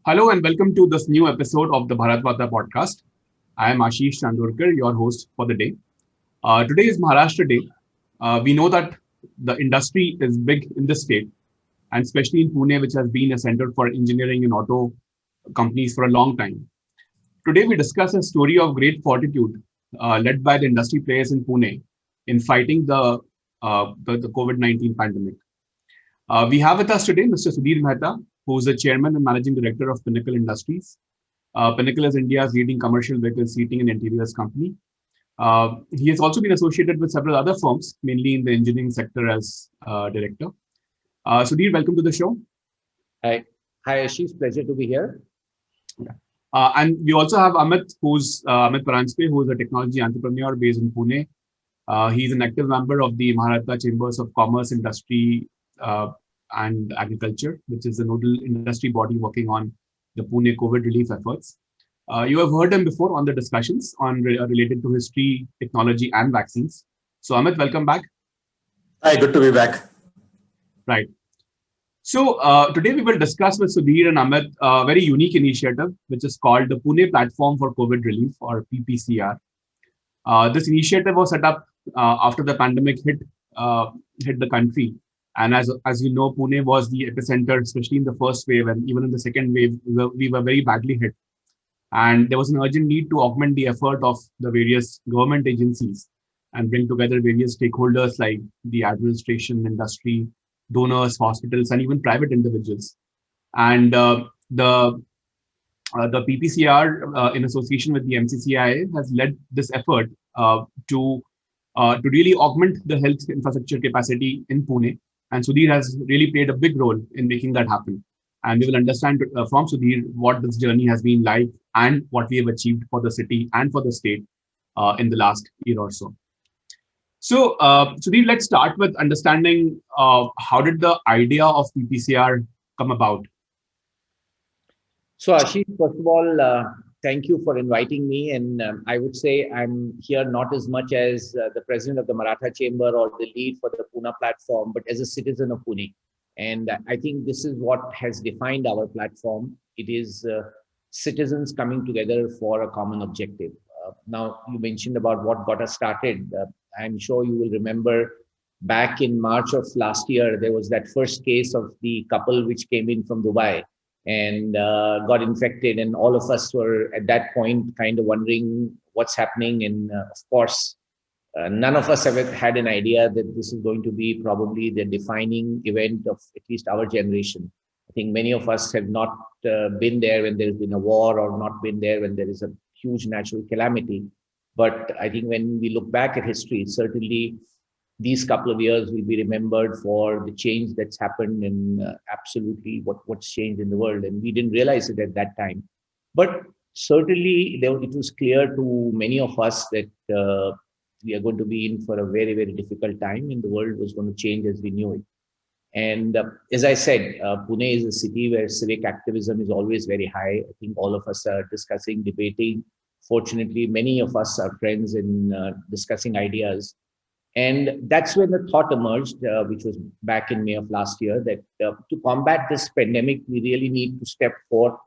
Hello and welcome to this new episode of the Maharatta podcast. I am Ashish Chandorkar, your host for the day. Today is Maharashtra Day. We know that the industry is big in this state, and especially in Pune, which has been a center for engineering and auto companies for a long time. Today, we discuss a story of great fortitude led by the industry players in Pune in fighting the COVID-19 pandemic. We have with us today Mr. Sudhir Mehta, who is the chairman and managing director of Pinnacle Industries. Pinnacle is India's leading commercial vehicle seating and interiors company. He has also been associated with several other firms, mainly in the engineering sector as director. Sudhir, welcome to the show. Hi, hi Ashish, pleasure to be here. Yeah. And we also have Amit, who's Amit Paranjape, who is a technology entrepreneur based in Pune. He's an active member of the Maharatta Chambers of Commerce, Industry and Agriculture, which is the nodal industry body working on the Pune COVID relief efforts. You have heard him before on the discussions on related to history, technology, and vaccines. So, Amit, welcome back. Hi, good to be back. Right. So, today we will discuss with Sudhir and Amit a very unique initiative, which is called the Pune Platform for COVID Relief, or PPCR. This initiative was set up after the pandemic hit the country. And as you know, Pune was the epicenter, especially in the first wave, and even in the second wave, we were very badly hit. And there was an urgent need to augment the effort of the various government agencies and bring together various stakeholders like the administration, industry, donors, hospitals, and even private individuals. And the PPCR, in association with the MCCIA, has led this effort to really augment the health infrastructure capacity in Pune. And Sudhir has really played a big role in making that happen. And we will understand from Sudhir what this journey has been like and what we have achieved for the city and for the state in the last year or so. So, Sudhir, let's start with understanding how did the idea of PPCR come about? So Ashish, first of all, thank you for inviting me. And I would say I'm here not as much as the president of the Maharatta Chamber or the lead for the Pune Platform, but as a citizen of Pune. And I think this is what has defined our platform. It is citizens coming together for a common objective. Now, you mentioned about what got us started. I'm sure you will remember back in March of last year, there was that first case of the couple which came in from Dubai and got infected. And all of us were at that point kind of wondering what's happening. And of course, none of us ever had an idea that this is going to be probably the defining event of at least our generation. I think many of us have not been there when there's been a war or not been there when there is a huge natural calamity. But I think when we look back at history, certainly these couple of years will be remembered for the change that's happened and absolutely what's changed in the world. And we didn't realize it at that time. But certainly it was clear to many of us that we are going to be in for a very, very difficult time and the world was going to change as we knew it. And as I said, Pune is a city where civic activism is always very high. I think all of us are discussing, debating. Fortunately, many of us are friends in discussing ideas. And that's when the thought emerged, which was back in May of last year, that to combat this pandemic, we really need to step forward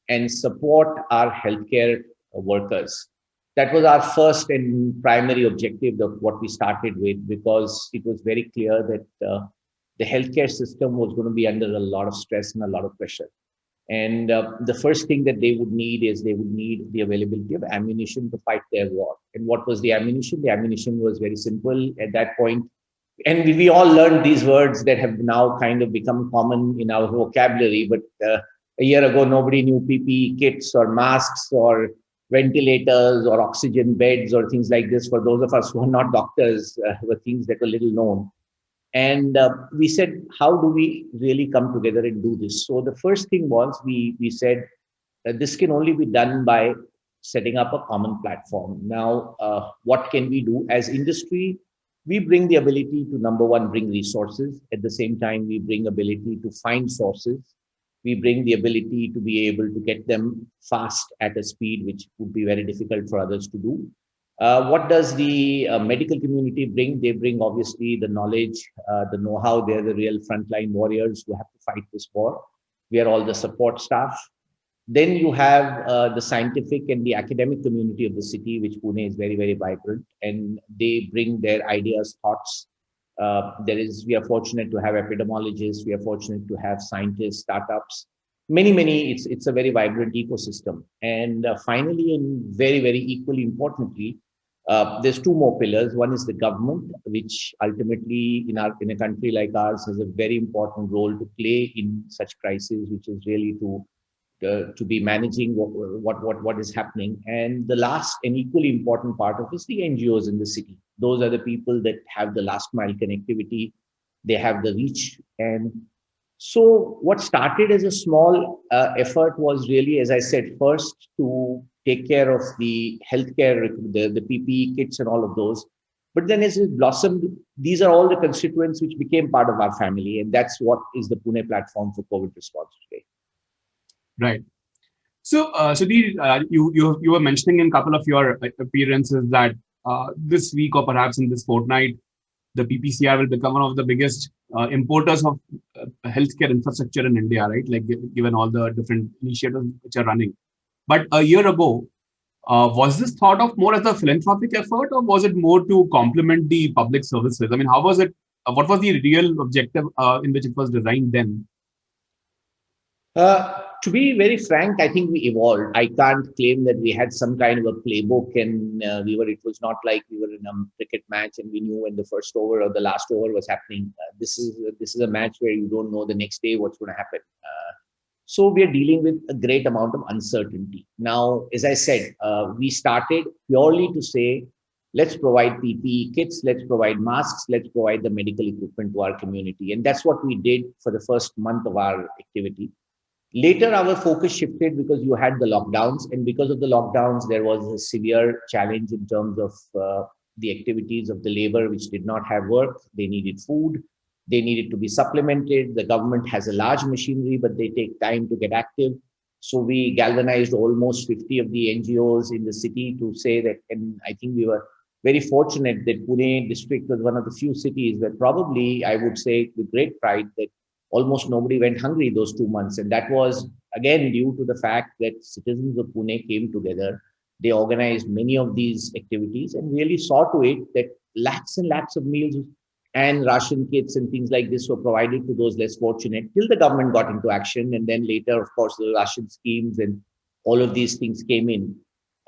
and support our healthcare workers. That was our first and primary objective of what we started with, because it was very clear that the healthcare system was going to be under a lot of stress and a lot of pressure. And the first thing that they would need is they would need the availability of ammunition to fight their war. And what was the ammunition? The ammunition was very simple at that point. And we all learned these words that have now kind of become common in our vocabulary. But a year ago, nobody knew PPE kits or masks or ventilators or oxygen beds or things like this. For those of us who are not doctors, were things that were little known. And we said, how do we really come together and do this? So the first thing was we said that this can only be done by setting up a common platform. Now, what can we do as industry? We bring the ability to, number one, bring resources. At the same time, we bring ability to find sources. We bring the ability to be able to get them fast at a speed, which would be very difficult for others to do. What does the medical community bring? They bring obviously the knowledge, the know-how. They're the real frontline warriors who have to fight this war. We are all the support staff. Then you have the scientific and the academic community of the city, which Pune is very, very vibrant, and they bring their ideas, thoughts. We are fortunate to have epidemiologists, we are fortunate to have scientists, startups, many. It's a very vibrant ecosystem. And finally, and very, very equally importantly, there's two more pillars. One is the government, which ultimately in a country like ours has a very important role to play in such crises, which is really to be managing what is happening. And the last and equally important part of is the NGOs in the city. Those are the people that have the last mile connectivity. They have the reach. And so what started as a small effort was really, as I said, first to take care of the healthcare, the PPE kits and all of those. But then as it blossomed, these are all the constituents which became part of our family. And that's what is the Pune platform for COVID response today. Right. So, Sudhir, you were mentioning in a couple of your appearances that this week or perhaps in this fortnight, the PPCI will become one of the biggest importers of healthcare infrastructure in India, right? Like given all the different initiatives which are running. But a year ago, was this thought of more as a philanthropic effort, or was it more to complement the public services? I mean, how was it? What was the real objective in which it was designed then? To be very frank, I think we evolved. I can't claim that we had some kind of a playbook and it was not like we were in a cricket match and we knew when the first over or the last over was happening. This is a match where you don't know the next day what's going to happen. So we are dealing with a great amount of uncertainty. Now, as I said, we started purely to say, let's provide PPE kits, let's provide masks, let's provide the medical equipment to our community. And that's what we did for the first month of our activity. Later, our focus shifted because you had the lockdowns, and because of the lockdowns, there was a severe challenge in terms of the activities of the labor, which did not have work. They needed food. They needed to be supplemented. The government has a large machinery, but they take time to get active. So we galvanized almost 50 of the NGOs in the city to say that, and I think we were very fortunate that Pune district was one of the few cities where probably I would say with great pride that almost nobody went hungry those 2 months. And that was, again, due to the fact that citizens of Pune came together. They organized many of these activities and really saw to it that lakhs and lakhs of meals and ration kits and things like this were provided to those less fortunate till the government got into action. And then later, of course, the ration schemes and all of these things came in.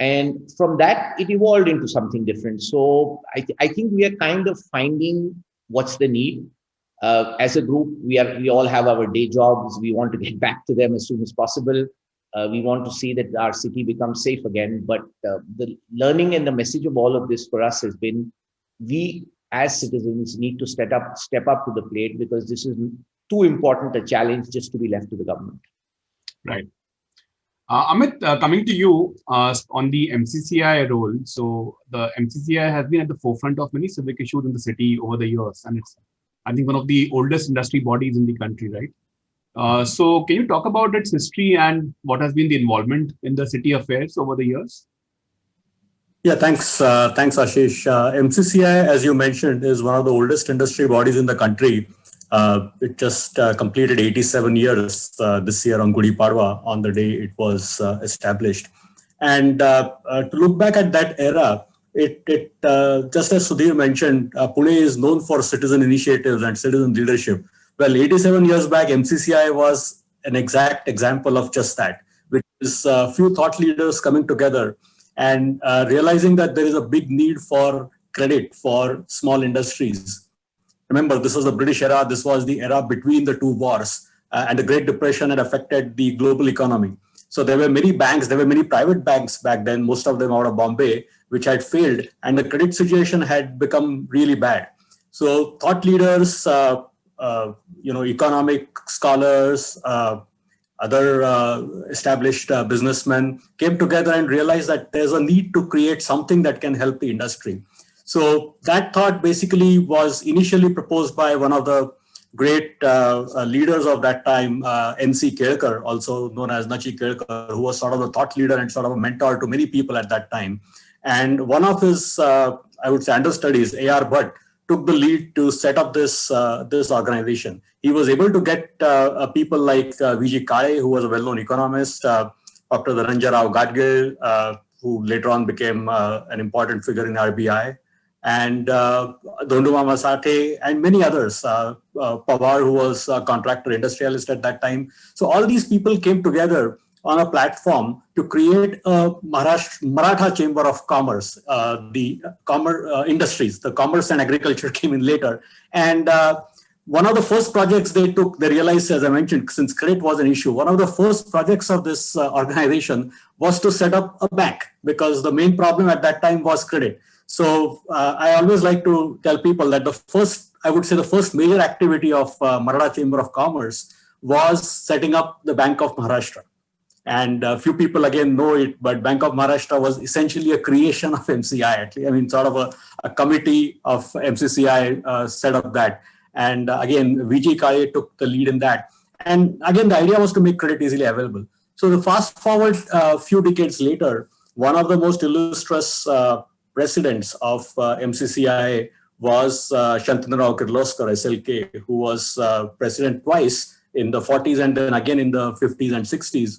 And from that, it evolved into something different. So I think we are kind of finding what's the need. As a group, we all have our day jobs. We want to get back to them as soon as possible. We want to see that our city becomes safe again. But the learning and the message of all of this for us has been, we as citizens need to step up to the plate, because this is too important a challenge just to be left to the government. Right. Amit, coming to you on the MCCI role. So the MCCI has been at the forefront of many civic issues in the city over the years, and it's, I think, one of the oldest industry bodies in the country, right? So can you talk about its history and what has been the involvement in the city affairs over the years? Yeah, thanks. Thanks, Ashish. MCCI, as you mentioned, is one of the oldest industry bodies in the country. It just completed 87 years this year on Gudi Padwa, on the day it was established. And to look back at that era, it just as Sudhir mentioned, Pune is known for citizen initiatives and citizen leadership. Well, 87 years back, MCCI was an exact example of just that, which is a few thought leaders coming together and realizing that there is a big need for credit for small industries. Remember, this was the British era. This was the era between the two wars, and the Great Depression had affected the global economy. So there were many banks, there were many private banks back then, most of them out of Bombay, which had failed, and the credit situation had become really bad. So thought leaders, economic scholars, other established businessmen came together and realized that there's a need to create something that can help the industry. So that thought basically was initially proposed by one of the great leaders of that time, N.C. Kelkar, also known as Nachi Kelkar, who was sort of a thought leader and sort of a mentor to many people at that time. And one of his, I would say, understudies, A.R. Bhatt, took the lead to set up this organization. He was able to get people like V.G. Kale, who was a well-known economist, Dr. Dhananjay Rao Gadgil, who later on became an important figure in RBI, and Donduma Masate, and many others. Pawar, who was a contractor industrialist at that time. So all these people came together on a platform to create a Maratha Chamber of Commerce. The industries, the commerce and agriculture came in later. And one of the first projects they took, they realized, as I mentioned, since credit was an issue, one of the first projects of this organization was to set up a bank, because the main problem at that time was credit. So I always like to tell people that the first major activity of Maharatta Chamber of Commerce was setting up the Bank of Maharashtra. And a few people again know it, but Bank of Maharashtra was essentially a creation of MCCI. I mean, sort of a committee of MCCI set up that. And again, VG Kale took the lead in that. And again, the idea was to make credit easily available. So the fast forward a few decades later, one of the most illustrious presidents of MCCI was Shantanu Rao Kirloskar, SLK, who was president twice in the 40s and then again in the 50s and 60s.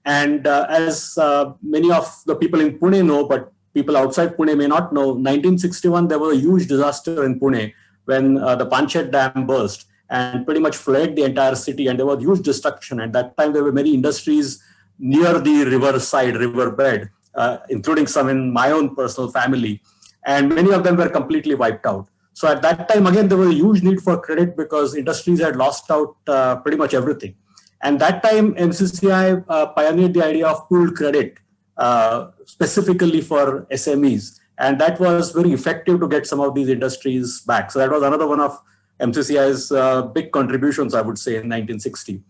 And as many of the people in Pune know, but people outside Pune may not know, 1961, there was a huge disaster in Pune when the Panchet Dam burst and pretty much flooded the entire city, and there was huge destruction. At that time, there were many industries near the riverbed, including some in my own personal family, and many of them were completely wiped out. So at that time, again, there was a huge need for credit because industries had lost out pretty much everything. And that time, MCCI pioneered the idea of pooled credit, specifically for SMEs. And that was very effective to get some of these industries back. So that was another one of MCCI's big contributions, I would say, in 1960.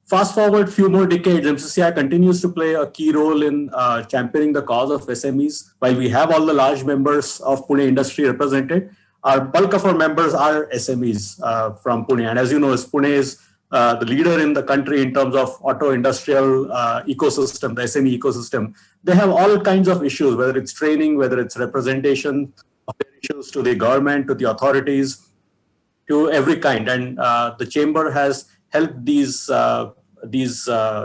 Fast forward a few more decades, MCCI continues to play a key role in championing the cause of SMEs. While we have all the large members of Pune industry represented, our bulk of our members are SMEs from Pune. And as you know, Pune is the leader in the country in terms of auto industrial ecosystem, the SME ecosystem. They have all kinds of issues, whether it's training, whether it's representation of their issues to the government, to the authorities, to every kind. And the chamber has helped these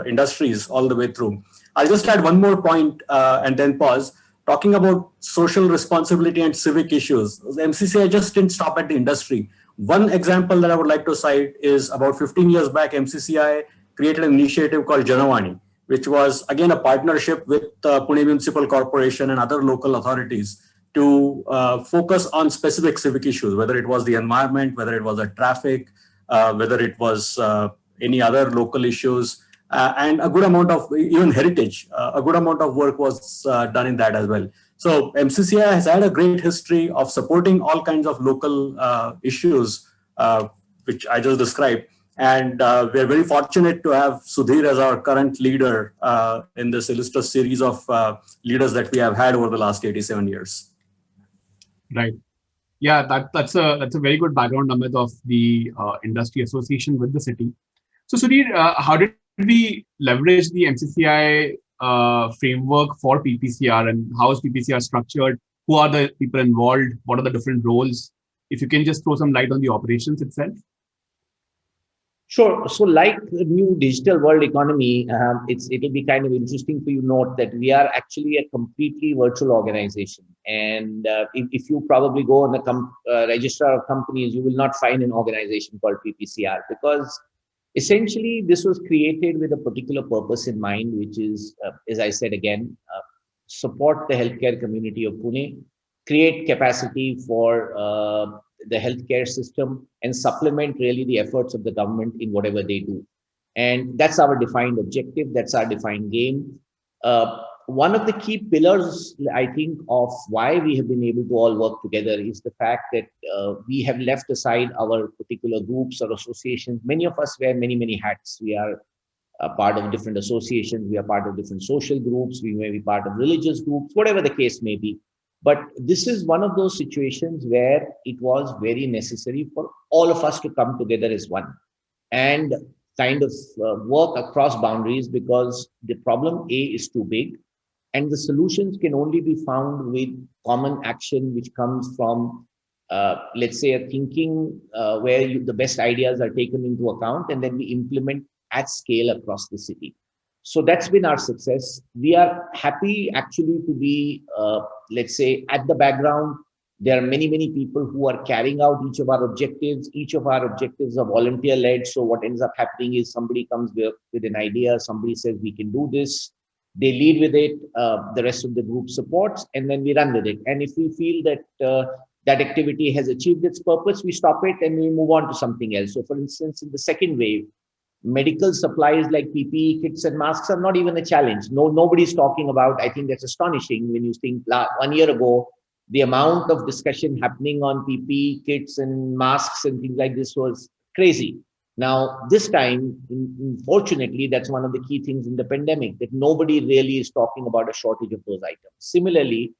industries all the way through. I'll just add one more point and then pause. Talking about social responsibility and civic issues, MCCI just didn't stop at the industry. One example that I would like to cite is about 15 years back, MCCI created an initiative called Janavani, which was again a partnership with Pune Municipal Corporation and other local authorities to focus on specific civic issues, whether it was the environment, whether it was the traffic, whether it was any other local issues, and a good amount of even heritage. A good amount of work was done in that as well. So MCCI has had a great history of supporting all kinds of local issues, which I just described. And we're very fortunate to have Sudhir as our current leader in this illustrious series of leaders that we have had over the last 87 years. Right. Yeah, that's a very good background, Amit, of the industry association with the city. So Sudhir, how did we leverage the MCCI framework for PPCR, and how is PPCR structured? Who are the people involved? What are the different roles? If you can just throw some light on the operations itself. Sure. So like the new digital world economy, it'll be kind of interesting for you to note that we are actually a completely virtual organization. And if you probably go on the registrar of companies, you will not find an organization called PPCR, because essentially this was created with a particular purpose in mind, which is, as I said again, support the healthcare community of Pune, create capacity for the healthcare system, and supplement really the efforts of the government in whatever they do. And that's our defined objective. That's our defined game. One of the key pillars, I think, of why we have been able to all work together is the fact that we have left aside our particular groups or associations. Many of us wear many, many hats. We are a part of different associations. We are part of different social groups. We may be part of religious groups, whatever the case may be. But this is one of those situations where it was very necessary for all of us to come together as one and kind of work across boundaries, because the problem A is too big, and the solutions can only be found with common action, which comes from, let's say, a thinking where the best ideas are taken into account and then we implement at scale across the city. So that's been our success. We are happy actually to be, let's say, at the background. There are many, many people who are carrying out each of our objectives. Each of our objectives are volunteer-led. So what ends up happening is somebody comes with an idea, somebody says we can do this, they lead with it, the rest of the group supports, and then we run with it. And if we feel that that activity has achieved its purpose, we stop it and we move on to something else. So for instance, in the second wave, medical supplies like PPE kits and masks are not even a challenge. Nobody's talking about. I think that's astonishing when you think 1 year ago, the amount of discussion happening on PPE kits and masks and things like this was crazy. Now, this time, unfortunately, that's one of the key things in the pandemic, that nobody really is talking about a shortage of those items. Similarly,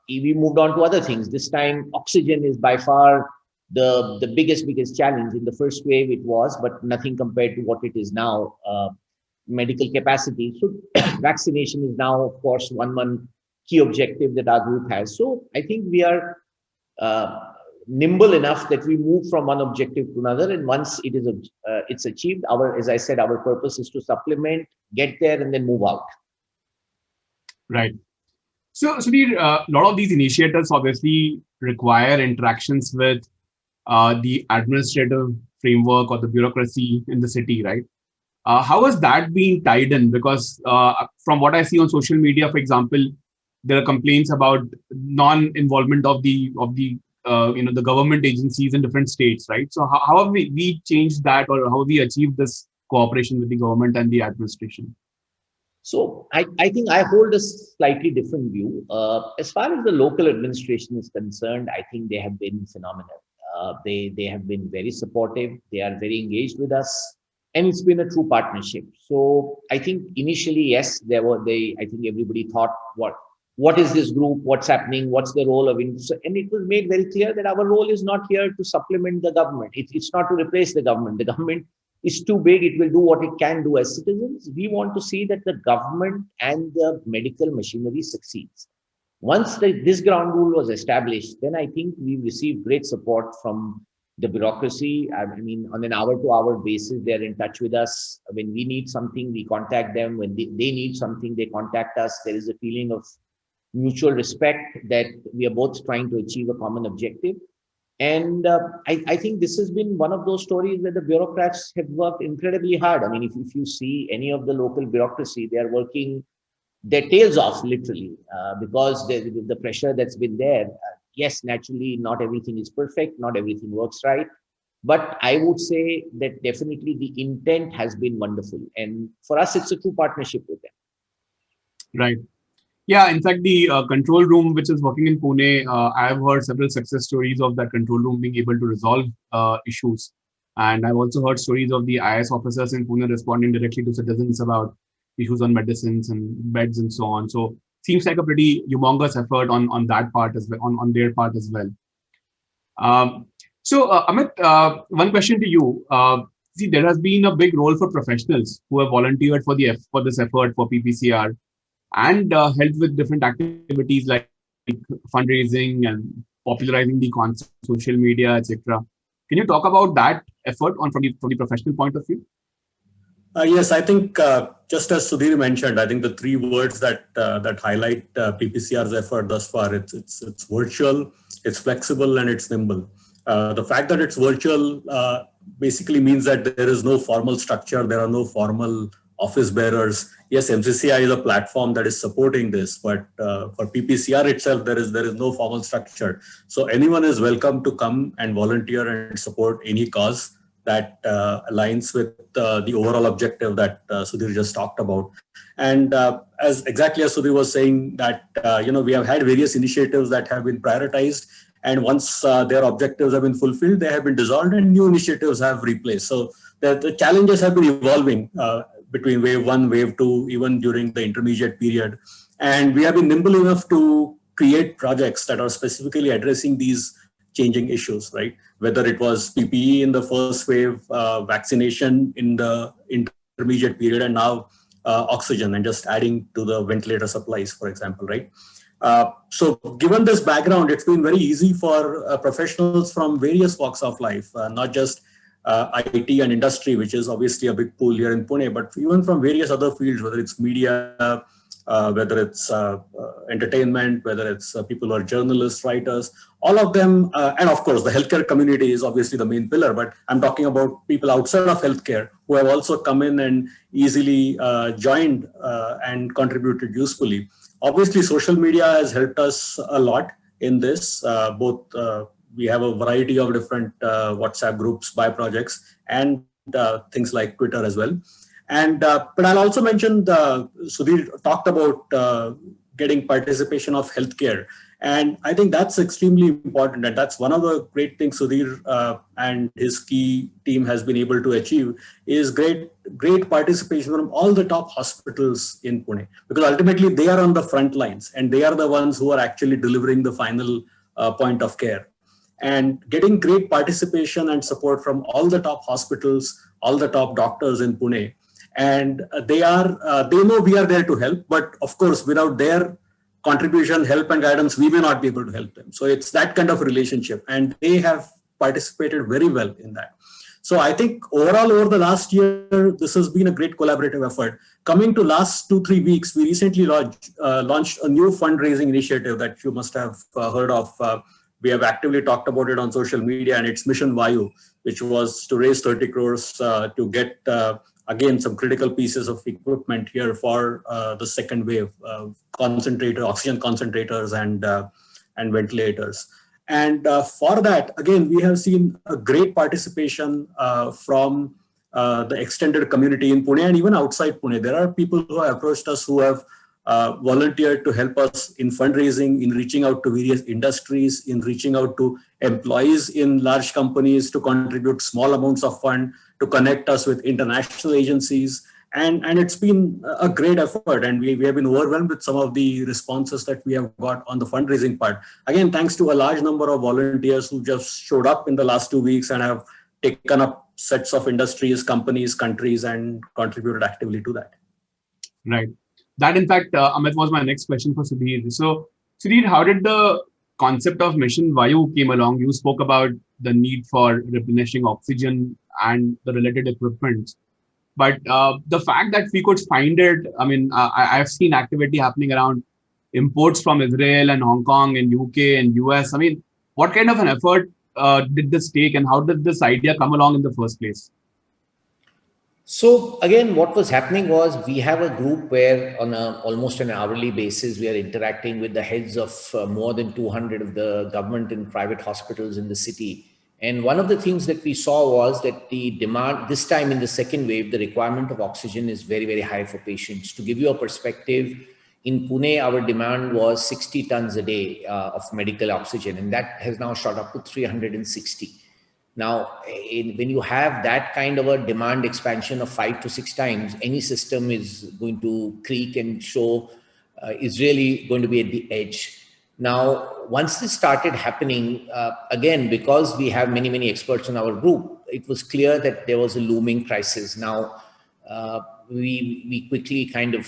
we moved on to other things. This time, oxygen is by far the biggest challenge. In the first wave it was, but nothing compared to what it is now, medical capacity. So vaccination is now, of course, one key objective that our group has. So I think we are nimble enough that we move from one objective to another, and once it is it's achieved, as I said, our purpose is to supplement, get there, and then move out. Right. So Sudhir, a lot of these initiatives obviously require interactions with the administrative framework or the bureaucracy in the city, right? How has that been tied in? Because from what I see on social media, for example, there are complaints about non-involvement of the the government agencies in different states, right? So how have we changed that, or how have we achieved this cooperation with the government and the administration? So I think I hold a slightly different view. As far as the local administration is concerned, I think they have been phenomenal. They have been very supportive. They are very engaged with us, and it's been a true partnership. So I think initially, yes, I think everybody thought, what is this group? What's happening? What's the role of it? And it was made very clear that our role is not here to supplement the government. It's not to replace the government. The government is too big. It will do what it can do as citizens. We want to see that the government and the medical machinery succeeds. Once this ground rule was established, then I think we received great support from the bureaucracy. I mean, on an hour-to-hour basis, they're in touch with us. When we need something, we contact them. When they need something, they contact us. There is a feeling of mutual respect that we are both trying to achieve a common objective. And I think this has been one of those stories where the bureaucrats have worked incredibly hard. I mean, if you see any of the local bureaucracy, they are working their tails off, literally, because the pressure that's been there. Yes, naturally, not everything is perfect, not everything works right. But I would say that definitely the intent has been wonderful. And for us, it's a true partnership with them. Right. Yeah, in fact, the control room, which is working in Pune, I have heard several success stories of that control room being able to resolve issues. And I've also heard stories of the IS officers in Pune responding directly to citizens about issues on medicines and beds and so on. So seems like a pretty humongous effort on that part as well, on their part as well. Amit, one question to you. See, there has been a big role for professionals who have volunteered for this effort for PPCR and helped with different activities like fundraising and popularizing the concept, social media, etc. Can you talk about that effort from the professional point of view? Yes, I think just as Sudhir mentioned, I think the three words that highlight PPCR's effort thus far, it's virtual, it's flexible, and it's nimble. The fact that it's virtual basically means that there is no formal structure, there are no formal office bearers. Yes, MCCI is a platform that is supporting this, but for PPCR itself, there is no formal structure. So anyone is welcome to come and volunteer and support any cause that aligns with the overall objective that Sudhir just talked about. And exactly as Sudhir was saying, that we have had various initiatives that have been prioritized, and once their objectives have been fulfilled, they have been dissolved and new initiatives have replaced. So the challenges have been evolving between wave 1, wave 2, even during the intermediate period. And we have been nimble enough to create projects that are specifically addressing these changing issues, right? Whether it was PPE in the first wave, vaccination in the intermediate period, and now oxygen, and just adding to the ventilator supplies, for example, right? So given this background, it's been very easy for professionals from various walks of life, not just IT and industry, which is obviously a big pool here in Pune, but even from various other fields, whether it's media, whether it's entertainment, whether it's people who are journalists, writers, all of them, and of course, the healthcare community is obviously the main pillar, but I'm talking about people outside of healthcare who have also come in and easily joined and contributed usefully. Obviously, social media has helped us a lot in this, we have a variety of different WhatsApp groups by projects and things like Twitter as well. And but I'll also mention Sudhir talked about getting participation of healthcare, and I think that's extremely important. And that's one of the great things Sudhir and his key team has been able to achieve is great participation from all the top hospitals in Pune, because ultimately they are on the front lines and they are the ones who are actually delivering the final point of care. And getting great participation and support from all the top hospitals, all the top doctors in Pune. And they know we are there to help, but of course, without their contribution, help and guidance, we may not be able to help them. So it's that kind of relationship, and they have participated very well in that. So I think overall, over the last year, this has been a great collaborative effort. Coming to last 2-3 weeks, we recently launched a new fundraising initiative that you must have heard of. We have actively talked about it on social media, and it's Mission Vayu, which was to raise 30 crores to get, again, some critical pieces of equipment here for the second wave, oxygen concentrators and ventilators. And for that, again, we have seen a great participation from the extended community in Pune and even outside Pune. There are people who have approached us who have volunteered to help us in fundraising, in reaching out to various industries, in reaching out to employees in large companies to contribute small amounts of fund, to connect us with international agencies. And it's been a great effort, and we have been overwhelmed with some of the responses that we have got on the fundraising part. Again, thanks to a large number of volunteers who just showed up in the last 2 weeks and have taken up sets of industries, companies, countries, and contributed actively to that. Right. That, in fact, Amit, was my next question for Sudhir. So, Sudhir, how did the concept of Mission Vayu came along? You spoke about the need for replenishing oxygen and the related equipment. But the fact that we could find it, I mean, I've seen activity happening around imports from Israel and Hong Kong and UK and US. I mean, what kind of an effort did this take, and how did this idea come along in the first place? So again, what was happening was we have a group where on almost an hourly basis, we are interacting with the heads of more than 200 of the government and private hospitals in the city. And one of the things that we saw was that the demand, this time in the second wave, the requirement of oxygen is very, very high for patients. To give you a perspective, in Pune, our demand was 60 tons a day of medical oxygen, and that has now shot up to 360. Now, when you have that kind of a demand expansion of 5 to 6 times, any system is going to creak and show is really going to be at the edge. Now, once this started happening, again, because we have many, many experts in our group, it was clear that there was a looming crisis. Now, we quickly kind of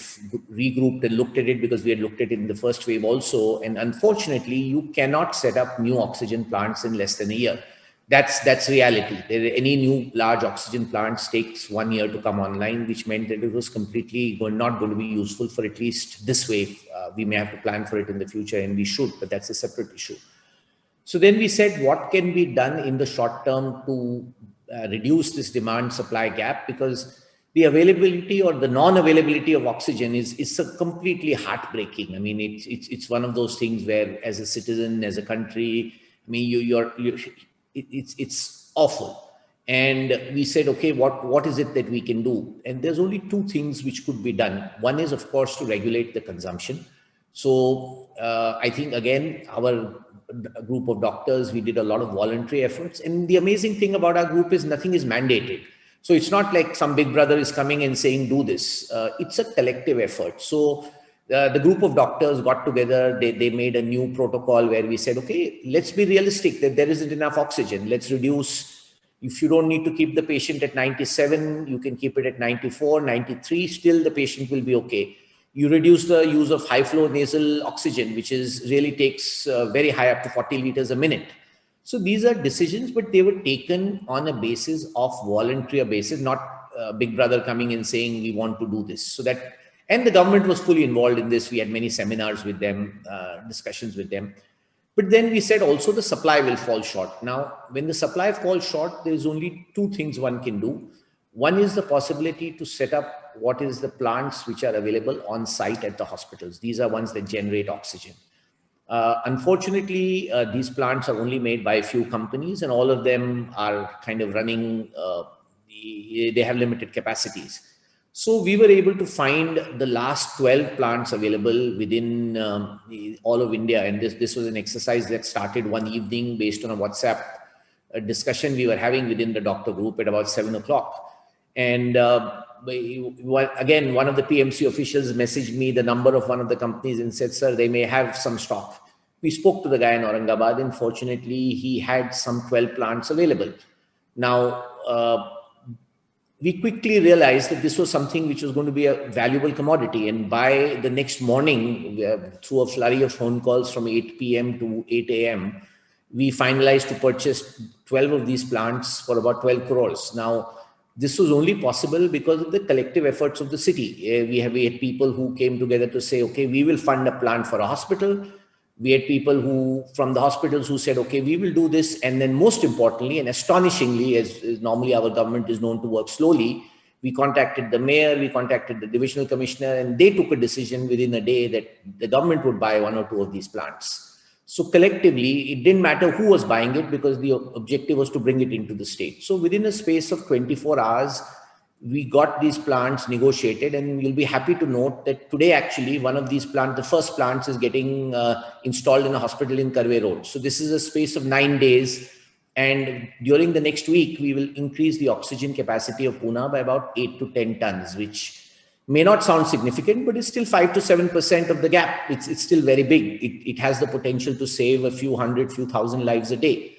regrouped and looked at it, because we had looked at it in the first wave also. And unfortunately, you cannot set up new oxygen plants in less than a year. That's reality. Any new large oxygen plants takes 1 year to come online, which meant that it was completely not going to be useful for at least this wave. We may have to plan for it in the future, and we should, but that's a separate issue. So then we said, what can be done in the short term to reduce this demand-supply gap? Because the availability or the non-availability of oxygen is completely heartbreaking. I mean, it's one of those things where, as a citizen, as a country, I mean, it's awful. And we said, okay, what is it that we can do? And there's only 2 things which could be done. One is, of course, to regulate the consumption. So I think, again, our group of doctors, we did a lot of voluntary efforts. And the amazing thing about our group is nothing is mandated. So it's not like some big brother is coming and saying, do this. It's a collective effort. So the group of doctors got together, they made a new protocol where we said, okay, let's be realistic that there isn't enough oxygen. Let's reduce. If you don't need to keep the patient at 97, you can keep it at 94, 93, still the patient will be okay. You reduce the use of high flow nasal oxygen, which really takes very high, up to 40 liters a minute. So these are decisions, but they were taken on a basis of voluntary basis, not Big Brother coming and saying we want to do this. So that, and the government was fully involved in this. We had many seminars with them, discussions with them. But then we said also the supply will fall short. Now, when the supply falls short, there is only two things one can do. One is the possibility to set up what is the plants which are available on site at the hospitals. These are ones that generate oxygen. Unfortunately, these plants are only made by a few companies, and all of them are kind of running, they have limited capacities. So we were able to find the last 12 plants available within all of India. And this was an exercise that started one evening based on a WhatsApp discussion we were having within the doctor group at about 7 o'clock. And again, one of the PMC officials messaged me the number of one of the companies and said, sir, they may have some stock. We spoke to the guy in Aurangabad, and fortunately, he had some 12 plants available. Now, we quickly realized that this was something which was going to be a valuable commodity. And by the next morning, through a flurry of phone calls from 8 p.m. to 8 a.m., we finalized to purchase 12 of these plants for about 12 crores. Now, this was only possible because of the collective efforts of the city. We had people who came together to say, okay, we will fund a plant for a hospital. We had people who, from the hospitals, who said, okay, we will do this. And then most importantly, and astonishingly, as normally our government is known to work slowly, we contacted the mayor, we contacted the divisional commissioner, and they took a decision within a day that the government would buy one or two of these plants. So collectively, it didn't matter who was buying it because the objective was to bring it into the state. So within a space of 24 hours, we got these plants negotiated, and you'll be happy to note that today, actually, one of these plants, the first plants, is getting installed in a hospital in Karve Road. So this is a space of 9 days. And during the next week, we will increase the oxygen capacity of Pune by about 8 to 10 tons, which may not sound significant, but it's still 5 to 7% of the gap. It's still very big. It has the potential to save a few hundred, few thousand lives a day.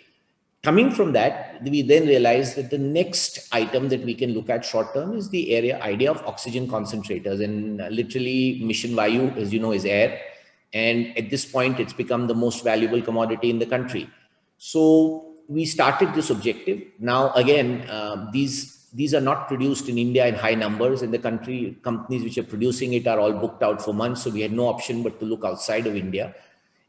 Coming from that, we then realized that the next item that we can look at short term is the idea of oxygen concentrators. And literally, Mission Vayu, as you know, is air. And at this point, it's become the most valuable commodity in the country. So we started this objective. Now, again, these are not produced in India in high numbers. In the country, companies which are producing it are all booked out for months. So we had no option but to look outside of India.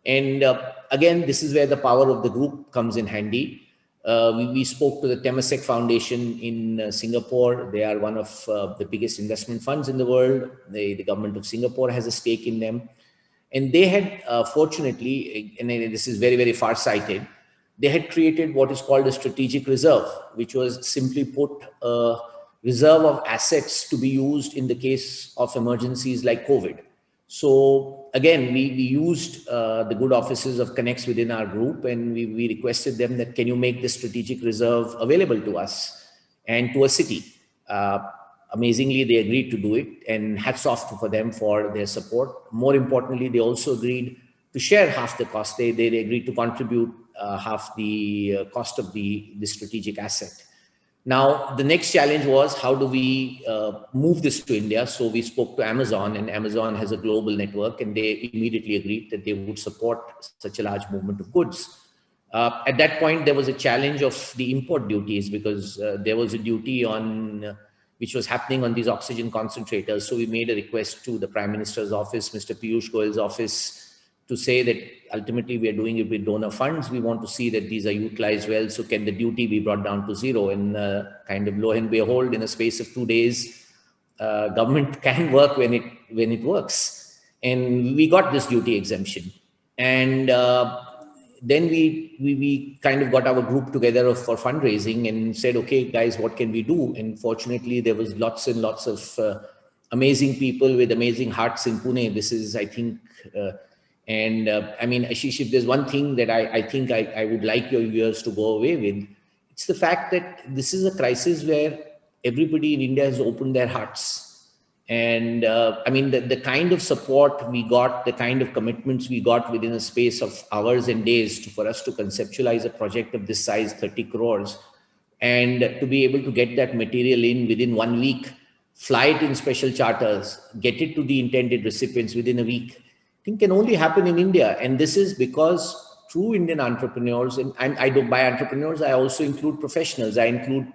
And again, this is where the power of the group comes in handy. We spoke to the Temasek Foundation in Singapore. They are one of the biggest investment funds in the world. The government of Singapore has a stake in them. And they had, fortunately, and this is very, very far-sighted, they had created what is called a strategic reserve, which was simply put a reserve of assets to be used in the case of emergencies like COVID. So again, we used the good offices of Connects within our group, and we requested them that, can you make this strategic reserve available to us and to a city? Amazingly, they agreed to do it, and hats off for them for their support. More importantly, they also agreed to share half the cost. They agreed to contribute half the cost of the strategic asset. Now, the next challenge was, how do we move this to India? So we spoke to Amazon, and Amazon has a global network, and they immediately agreed that they would support such a large movement of goods. At that point, there was a challenge of the import duties, because there was a duty on which was happening on these oxygen concentrators. So we made a request to the Prime Minister's office, Mr. Piyush Goyal's office, to say that ultimately we are doing it with donor funds. We want to see that these are utilized well. So can the duty be brought down to zero? And kind of lo and behold, in a space of 2 days, government can work when it works. And we got this duty exemption. And then we kind of got our group together for fundraising and said, okay, guys, what can we do? And fortunately, there was lots and lots of amazing people with amazing hearts in Pune. This is, I think, I mean, Ashish, if there's one thing that I think I would like your viewers to go away with, it's the fact that this is a crisis where everybody in India has opened their hearts. And I mean, the kind of support we got, the kind of commitments we got within a space of hours and days for us to conceptualize a project of this size, 30 crores, and to be able to get that material in within 1 week, fly it in special charters, get it to the intended recipients within a week, I think can only happen in India. And this is because true Indian entrepreneurs, and I don't, by entrepreneurs, I also include professionals. I include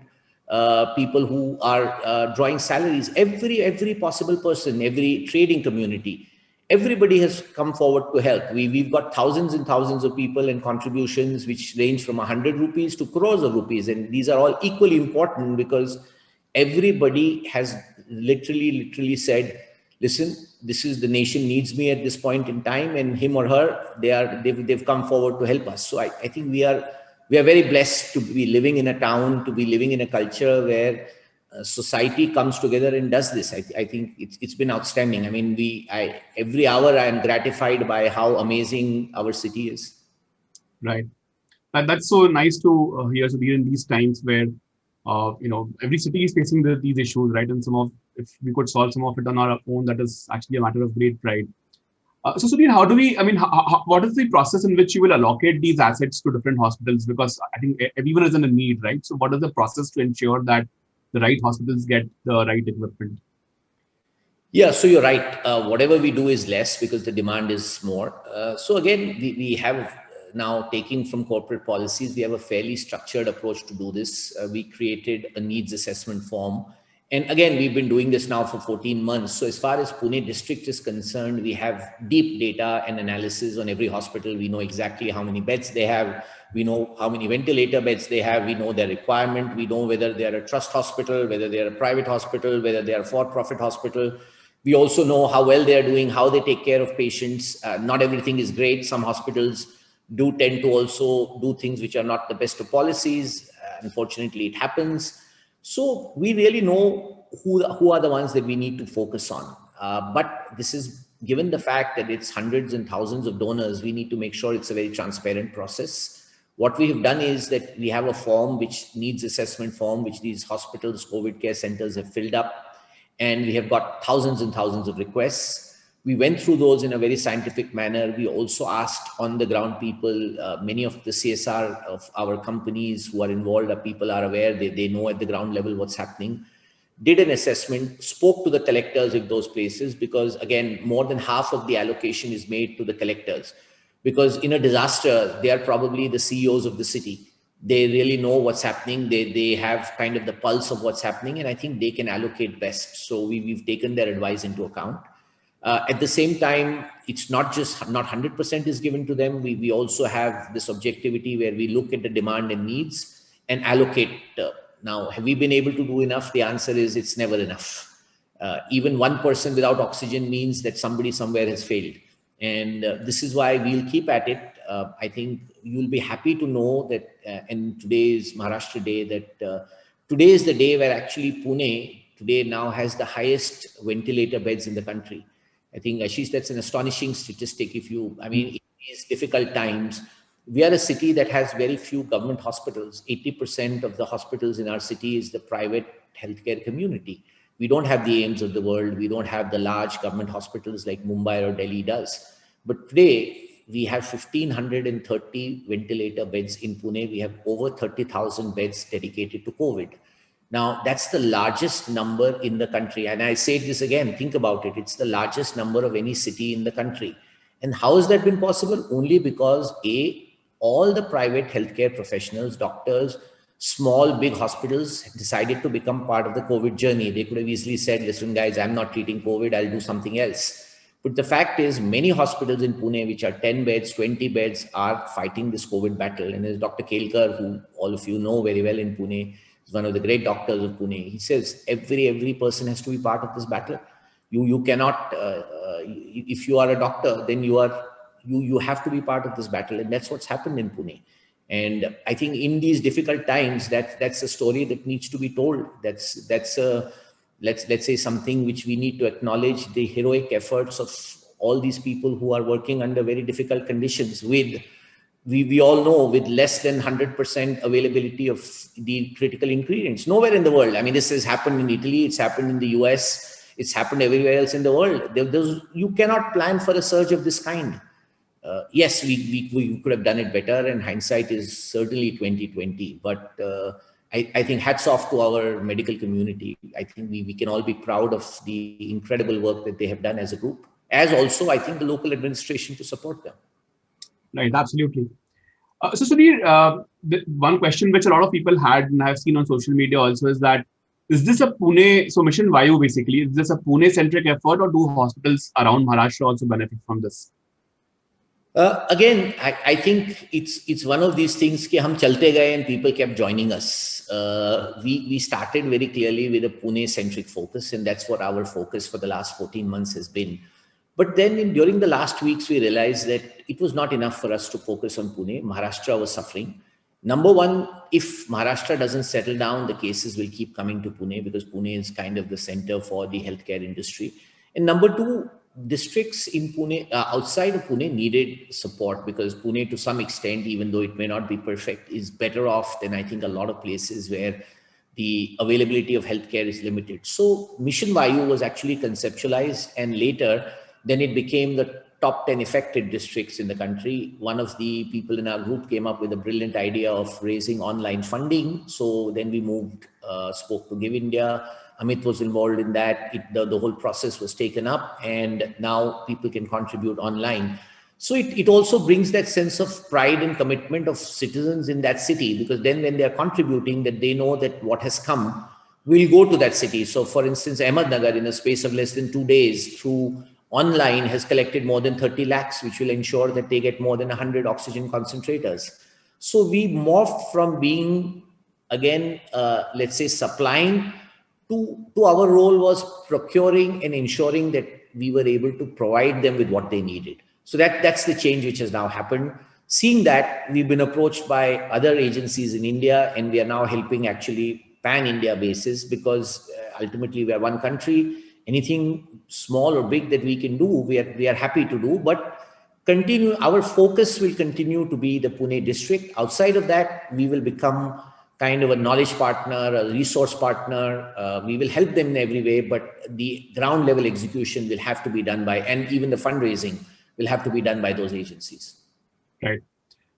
people who are drawing salaries. Every possible person, every trading community, everybody has come forward to help. We've got thousands and thousands of people and contributions which range from 100 rupees to crores of rupees. And these are all equally important because everybody has literally said, listen, this is the nation needs me at this point in time, and him or her, they've come forward to help us. So I think we are very blessed to be living in a town, to be living in a culture where society comes together and does this. I think it's been outstanding. I mean, every hour I am gratified by how amazing our city is. Right. That's so nice to hear, Sudhir, in these times where every city is facing these issues, right? And if we could solve some of it on our own, that is actually a matter of great pride. So Sudhir, what is the process in which you will allocate these assets to different hospitals? Because I think everyone is in a need, right? So what is the process to ensure that the right hospitals get the right equipment? Yeah, so you're right. Whatever we do is less because the demand is more. So again, we have now, taking from corporate policies, we have a fairly structured approach to do this. We created a needs assessment form. And again, we've been doing this now for 14 months. So as far as Pune district is concerned, we have deep data and analysis on every hospital. We know exactly how many beds they have. We know how many ventilator beds they have. We know their requirement. We know whether they are a trust hospital, whether they are a private hospital, whether they are a for-profit hospital. We also know how well they are doing, how they take care of patients. Not everything is great. Some hospitals do tend to also do things which are not the best of policies. Unfortunately, it happens. So we really know who are the ones that we need to focus on. But this is, given the fact that it's hundreds and thousands of donors, we need to make sure it's a very transparent process. What we have done is that we have a form, which needs assessment form, which these hospitals, COVID care centers have filled up. And we have got thousands and thousands of requests. We went through those in a very scientific manner. We also asked on the ground people, many of the CSR of our companies who are involved, people are aware, they know at the ground level what's happening, did an assessment, spoke to the collectors of those places, because again, more than half of the allocation is made to the collectors. Because in a disaster, they are probably the CEOs of the city. They really know what's happening. They have kind of the pulse of what's happening, and I think they can allocate best. So we've taken their advice into account. At the same time, it's not 100% is given to them. We also have this objectivity where we look at the demand and needs and allocate. Now, have we been able to do enough? The answer is it's never enough. Even one person without oxygen means that somebody somewhere has failed. And this is why we'll keep at it. I think you'll be happy to know that, and today is Maharashtra Day, that today is the day where actually Pune today now has the highest ventilator beds in the country. I think, Ashish, that's an astonishing statistic. In these difficult times, we are a city that has very few government hospitals. 80% of the hospitals in our city is the private healthcare community. We don't have the AIIMS of the world. We don't have the large government hospitals like Mumbai or Delhi does. But today, we have 1,530 ventilator beds in Pune. We have over 30,000 beds dedicated to COVID. Now, that's the largest number in the country. And I say this again, think about it. It's the largest number of any city in the country. And how has that been possible? Only because, all the private healthcare professionals, doctors, small, big hospitals decided to become part of the COVID journey. They could have easily said, listen, guys, I'm not treating COVID, I'll do something else. But the fact is, many hospitals in Pune, which are 10 beds, 20 beds, are fighting this COVID battle. And there's Dr. Kelkar, who all of you know very well in Pune, is one of the great doctors of Pune. He says, every person has to be part of this battle. You cannot, if you are a doctor, then you have to be part of this battle. And that's what's happened in Pune. And I think in these difficult times, that's a story that needs to be told. That's let's say something which we need to acknowledge, the heroic efforts of all these people who are working under very difficult conditions with, we all know, with less than 100% availability of the critical ingredients. Nowhere in the world. I mean, this has happened in Italy, it's happened in the US, it's happened everywhere else in the world. You cannot plan for a surge of this kind. Yes, we could have done it better, and hindsight is certainly 2020. But I think hats off to our medical community. I think we can all be proud of the incredible work that they have done as a group, as also, I think, the local administration to support them. Right, absolutely. So Sudhir, the one question which a lot of people had, and I've seen on social media also, is this a Pune, so Mission Vayu basically, is this a Pune-centric effort, or do hospitals around Maharashtra also benefit from this? Again, I think it's one of these things कि हम चलते गए and people kept joining us. We started very clearly with a Pune-centric focus, and that's what our focus for the last 14 months has been. But then during the last weeks, we realized that it was not enough for us to focus on Pune. Maharashtra was suffering. Number one, if Maharashtra doesn't settle down, the cases will keep coming to Pune because Pune is kind of the center for the healthcare industry. And number two, districts in Pune, outside of Pune, needed support because Pune, to some extent, even though it may not be perfect, is better off than I think a lot of places where the availability of healthcare is limited. So Mission Vayu was actually conceptualized, and later then it became the top 10 affected districts in the country. One of the people in our group came up with a brilliant idea of raising online funding. So then we spoke to Give India. Amit was involved in that. The whole process was taken up, and now people can contribute online. So it also brings that sense of pride and commitment of citizens in that city, because then when they are contributing, that they know that what has come will go to that city. So for instance, Ahmednagar, in a space of less than 2 days, through online, has collected more than 30 lakhs, which will ensure that they get more than 100 oxygen concentrators. So we morphed from being, again, let's say supplying, to our role was procuring and ensuring that we were able to provide them with what they needed. So that's the change which has now happened. Seeing that, we've been approached by other agencies in India, and we are now helping actually pan-India basis, because ultimately we are one country. Anything small or big that we can do, we are happy to do, but our focus will continue to be the Pune district. Outside of that, we will become kind of a knowledge partner, a resource partner. We will help them in every way, but the ground level execution will have to be done by, and even the fundraising will have to be done by those agencies. Right.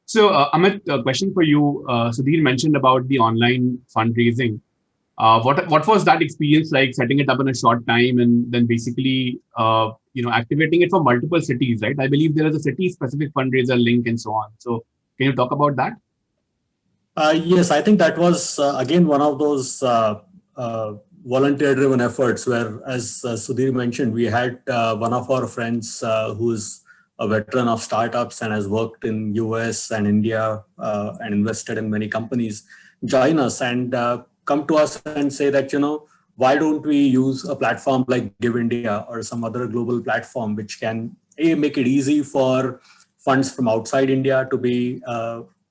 So Amit, a question for you. Sudhir mentioned about the online fundraising. What was that experience like, setting it up in a short time and then basically activating it for multiple cities, right? I believe there is a city-specific fundraiser link and so on. So can you talk about that? Yes, I think that was, again, one of those volunteer-driven efforts where, as Sudhir mentioned, we had one of our friends who's a veteran of startups and has worked in US and India and invested in many companies, join us and come to us and say that, why don't we use a platform like Give India or some other global platform which can make it easy for funds from outside India to be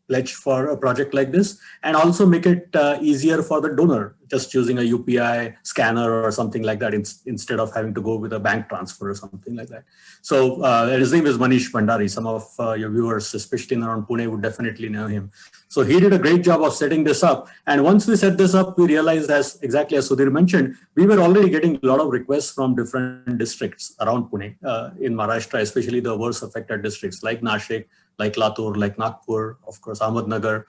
pledged for a project like this, and also make it easier for the donor, just using a UPI scanner or something like that instead of having to go with a bank transfer or something like that. So his name is Manish Bhandari. Some of your viewers, especially in around Pune, would definitely know him. So he did a great job of setting this up. And once we set this up, we realized, exactly as Sudhir mentioned, we were already getting a lot of requests from different districts around Pune, in Maharashtra, especially the worst affected districts like Nashik, like Latur, like Nagpur, of course, Ahmednagar.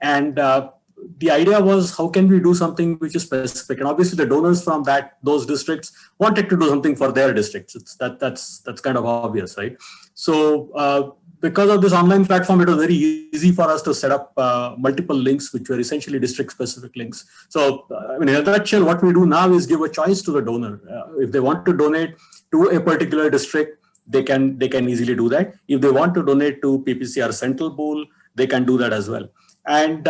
And the idea was, how can we do something which is specific? And obviously the donors from those districts wanted to do something for their districts. That's kind of obvious, right? So because of this online platform, it was very easy for us to set up multiple links, which were essentially district-specific links. So in a nutshell, what we do now is give a choice to the donor. If they want to donate to a particular district, they can easily do that. If they want to donate to PPCR Central Pool, they can do that as well. And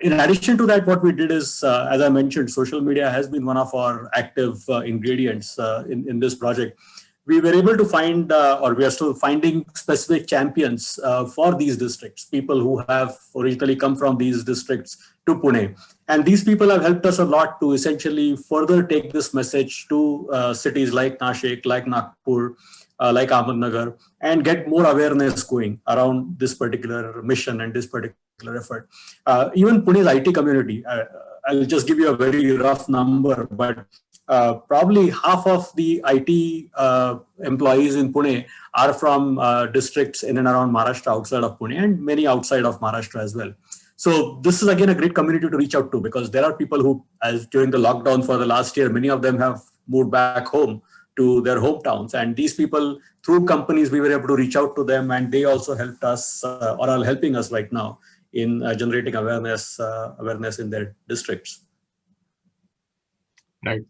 in addition to that, what we did is, as I mentioned, social media has been one of our active ingredients in this project. We were able to find, or we are still finding, specific champions for these districts, people who have originally come from these districts to Pune. And these people have helped us a lot to essentially further take this message to cities like Nashik, like Nagpur, like Ahmednagar, and get more awareness going around this particular mission and this particular effort. Even Pune's IT community, I'll just give you a very rough number, but probably half of the IT employees in Pune are from districts in and around Maharashtra, outside of Pune, and many outside of Maharashtra as well. So this is again a great community to reach out to, because there are people who, as during the lockdown for the last year, many of them have moved back home to their hometowns. And these people, through companies, we were able to reach out to them, and they also helped us or are helping us right now in generating awareness in their districts. Right.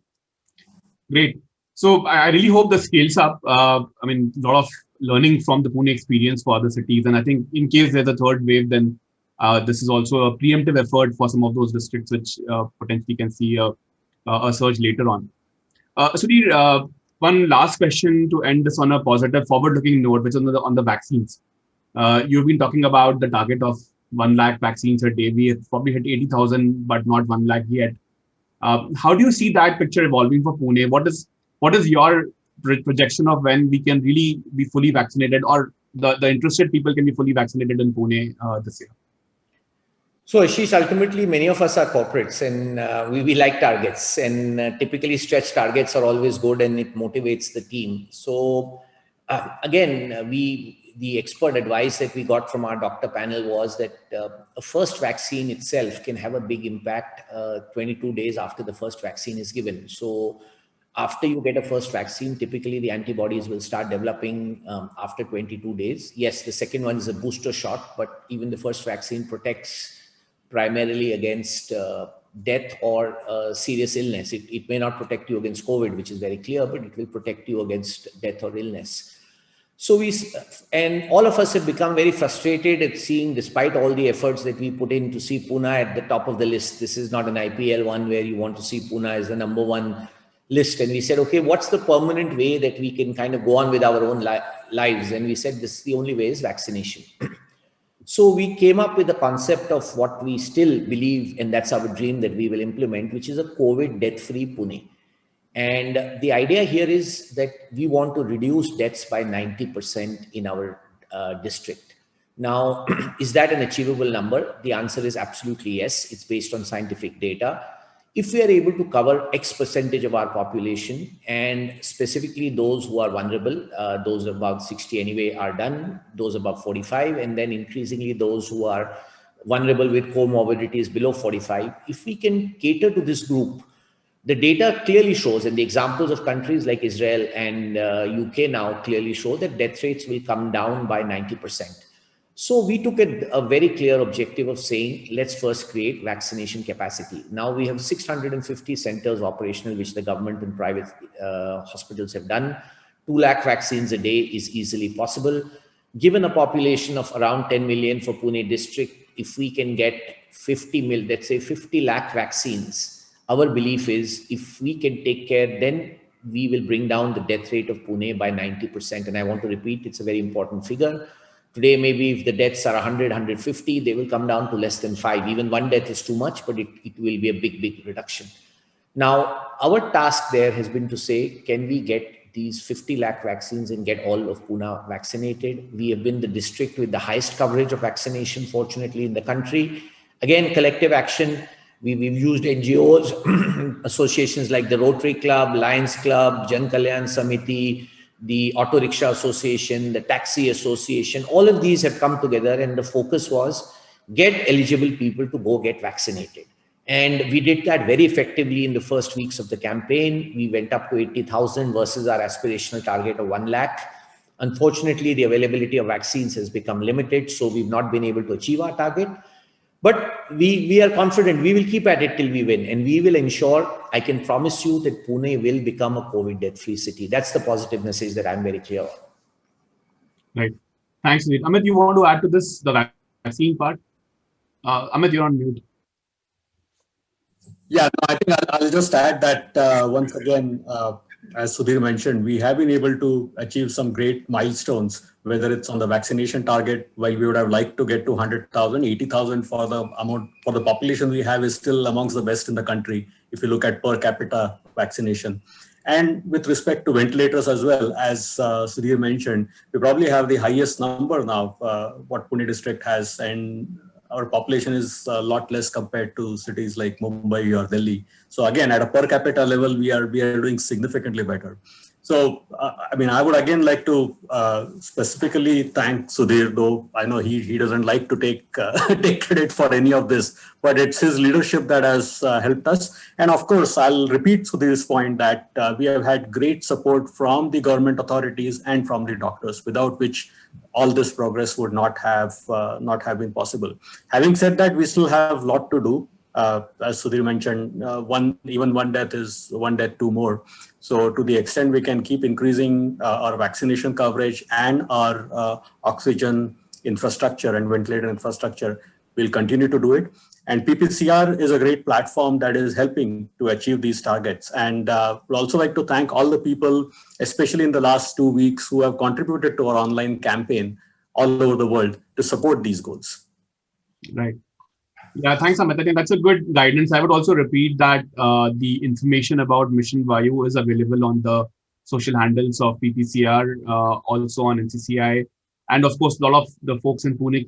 Great. So I really hope this scales up. I mean, a lot of learning from the Pune experience for other cities. And I think in case there's a third wave, then this is also a preemptive effort for some of those districts which potentially can see a surge later on. Sudhir, one last question to end this on a positive, forward-looking note, which is on the vaccines. You've been talking about the target of 1 lakh vaccines a day. We have probably hit 80,000, but not 1 lakh yet. How do you see that picture evolving for Pune? What is your projection of when we can really be fully vaccinated, or the interested people can be fully vaccinated in Pune this year? So Ashish, ultimately, many of us are corporates, and we like targets, and typically stretch targets are always good, and it motivates the team. So again, the expert advice that we got from our doctor panel was that a first vaccine itself can have a big impact 22 days after the first vaccine is given. So after you get a first vaccine, typically the antibodies will start developing after 22 days. Yes, the second one is a booster shot, but even the first vaccine protects primarily against death or serious illness. It may not protect you against COVID, which is very clear, but it will protect you against death or illness. So and all of us have become very frustrated at seeing, despite all the efforts that we put in to see Pune at the top of the list. This is not an IPL one where you want to see Pune as the number one list. And we said, okay, what's the permanent way that we can kind of go on with our own lives? And we said, this is the only way is vaccination. So we came up with the concept of what we still believe, and that's our dream that we will implement, which is a COVID death-free Pune. And the idea here is that we want to reduce deaths by 90% in our district. Now, is that an achievable number? The answer is absolutely yes. It's based on scientific data. If we are able to cover X percentage of our population, and specifically those who are vulnerable, those above 60 anyway are done, those above 45, and then increasingly those who are vulnerable with comorbidities below 45, if we can cater to this group, the data clearly shows, and the examples of countries like Israel and UK now clearly show that death rates will come down by 90%. So we took a very clear objective of saying, let's first create vaccination capacity. Now we have 650 centers operational, which the government and private hospitals have done. 2 lakh vaccines a day is easily possible. Given a population of around 10 million for Pune district, if we can get 50 lakh vaccines, our belief is if we can take care, then we will bring down the death rate of Pune by 90%. And I want to repeat, it's a very important figure. Today, maybe if the deaths are 100, 150, they will come down to less than 5. Even one death is too much, but it will be a big, big reduction. Now, our task there has been to say, can we get these 50 lakh vaccines and get all of Pune vaccinated? We have been the district with the highest coverage of vaccination, fortunately, in the country. Again, collective action. We've used NGOs, associations like the Rotary Club, Lions Club, Jan Kalyan Samiti, the Auto Rickshaw Association, the Taxi Association. All of these have come together, and the focus was get eligible people to go get vaccinated. And we did that very effectively in the first weeks of the campaign. We went up to 80,000 versus our aspirational target of 1 lakh. Unfortunately, the availability of vaccines has become limited, so we've not been able to achieve our target. But we are confident we will keep at it till we win, and we will ensure, I can promise you, that Pune will become a COVID death-free city. That's the positive message that I'm very clear on. Right. Thanks, Sudhir. Amit, you want to add to this, the vaccine part? Amit, you're on mute. Yeah, no, I think I'll just add that once again, as Sudhir mentioned, we have been able to achieve some great milestones, whether it's on the vaccination target, while we would have liked to get to 100,000, 80,000 for the amount, for the population we have is still amongst the best in the country, if you look at per capita vaccination. And with respect to ventilators as well, as Sudhir mentioned, we probably have the highest number now, what Pune district has, and our population is a lot less compared to cities like Mumbai or Delhi. So again, at a per capita level, we are doing significantly better. So, I would again like to specifically thank Sudhir, though I know he doesn't like to take take credit for any of this, but it's his leadership that has helped us. And of course, I'll repeat Sudhir's point that we have had great support from the government authorities and from the doctors, without which all this progress would not have been possible. Having said that, we still have a lot to do. As Sudhir mentioned, one death is one death too more. So to the extent we can keep increasing our vaccination coverage and our oxygen infrastructure and ventilator infrastructure, we'll continue to do it. And PPCR is a great platform that is helping to achieve these targets. And we'd also like to thank all the people, especially in the last 2 weeks, who have contributed to our online campaign all over the world to support these goals. Right. Yeah, thanks, Amit. I think that's a good guidance. I would also repeat that the information about Mission Vayu is available on the social handles of PPCR, also on MCCI. And of course, a lot of the folks in Pune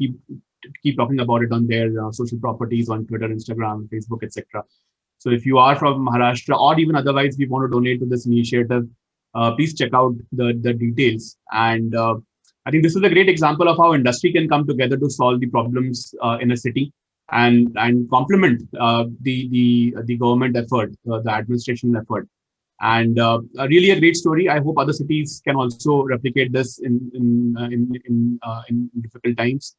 keep talking about it on their social properties on Twitter, Instagram, Facebook, etc. So if you are from Maharashtra or even otherwise, we want to donate to this initiative, please check out the details. And I think this is a great example of how industry can come together to solve the problems in a city and complement the government effort, the administration effort. And really a great story. I hope other cities can also replicate this in difficult times.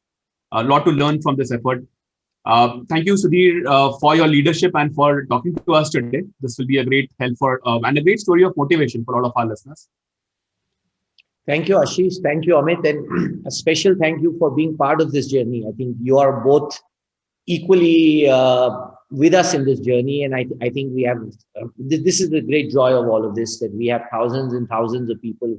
A lot to learn from this effort. Thank you, Sudhir, for your leadership and for talking to us today. This will be a great help for and a great story of motivation for all of our listeners. Thank you, Ashish. Thank you, Amit. And a special thank you for being part of this journey. I think you are both equally with us in this journey. And I think we have, this is the great joy of all of this, that we have thousands and thousands of people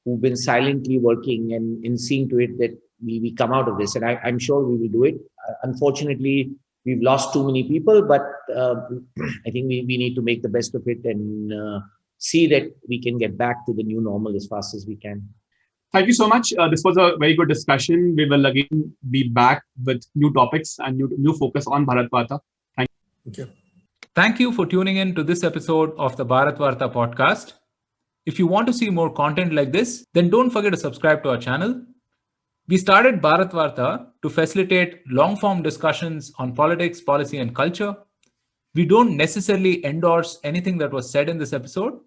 who've been silently working and in seeing to it that we come out of this. And I'm sure we will do it. Unfortunately, we've lost too many people, but I think we need to make the best of it and see that we can get back to the new normal as fast as we can. Thank you so much. This was a very good discussion. We will again be back with new topics and new focus on Bharat Varta. Thank you. Thank you for tuning in to this episode of the Bharat Varta podcast. If you want to see more content like this, then don't forget to subscribe to our channel. We started Bharat Varta to facilitate long-form discussions on politics, policy, and culture. We don't necessarily endorse anything that was said in this episode.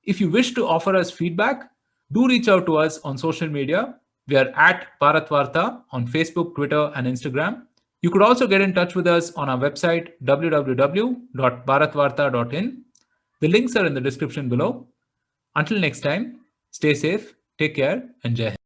If you wish to offer us feedback, do reach out to us on social media. We are at Bharat Varta on Facebook, Twitter, and Instagram. You could also get in touch with us on our website, www.bharatvarta.in. The links are in the description below. Until next time, stay safe, take care, and Jai Hind.